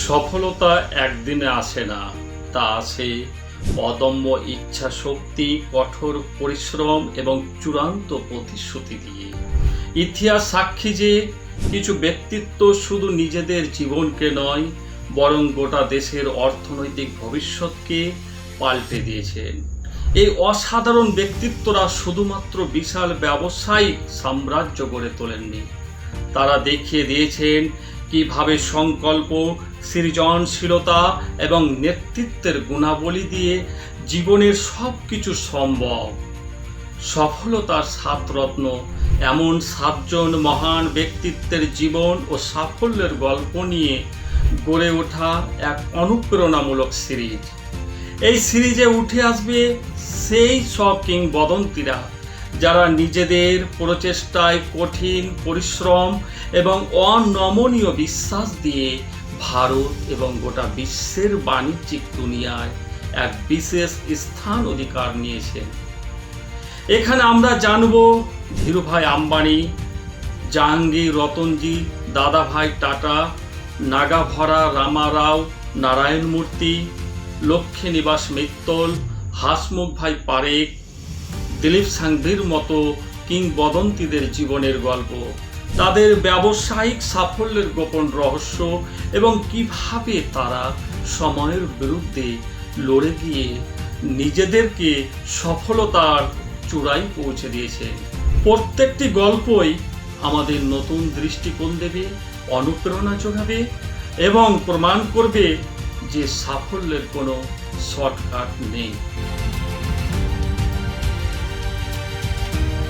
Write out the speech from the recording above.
সফলতা একদিনে আসে না, তা আসে অদম্য ইচ্ছা শক্তি, কঠোর পরিশ্রম এবং চূড়ান্ত প্রতিশ্রুতি দিয়ে। ইতিহাস সাক্ষী যে কিছু ব্যক্তিত্ব শুধু নিজেদের জীবনকে নয়, বরং গোটা দেশের অর্থনৈতিক ভবিষ্যৎকে পাল্টে দিয়েছেন। এই অসাধারণ ব্যক্তিত্বরা শুধুমাত্র বিশাল ব্যবসায়িক সাম্রাজ্য গড়ে তোলেননি, তারা দেখিয়ে দিয়েছেন কিভাবে সংকল্প, সৃজনশীলতা এবং নেতৃত্বের গুণাবলী দিয়ে জীবনের সব কিছু সম্ভব। সফলতার 7 রত্ন এমন 7 জন মহান ব্যক্তিত্বের জীবন ও সাফল্যের গল্প নিয়ে গড়ে ওঠা এক অনুপ্রেরণামূলক সিরিজ। এই সিরিজে উঠে আসবে সেই সব কিংবদন্তিরা যারা নিজেদের প্রচেষ্টায়, কঠিন পরিশ্রম এবং অনমনীয় বিশ্বাস দিয়ে ভারত এবং গোটা বিশ্বের বাণিজ্যিক দুনিয়ায় এক বিশেষ স্থান অধিকার নিয়েছেন। এখানে আমরা জানব ধীরুভাই আম্বানি, জাহাঙ্গীর রতনজি, দাদাভাই টাটা, নাগাভরা রামারাও, নারায়ণ মূর্তি, লক্ষ্মী নিবাস মিত্তল, হাসমুখ ভাই পারেখ, দিলীপ সাংভির মতো কিংবদন্তিদের জীবনের গল্প, তাদের ব্যবসায়িক সাফল্যের গোপন রহস্য এবং কিভাবে তারা সময়ের বিরুদ্ধে লড়ে গিয়ে নিজেদেরকে সফলতার চূড়ায় পৌঁছে দিয়েছে। প্রত্যেকটি গল্পই আমাদের নতুন দৃষ্টিকোণ দেবে, অনুপ্রেরণা যোগাবে এবং প্রমাণ করবে যে সাফল্যের কোনো শর্টকাট নেই।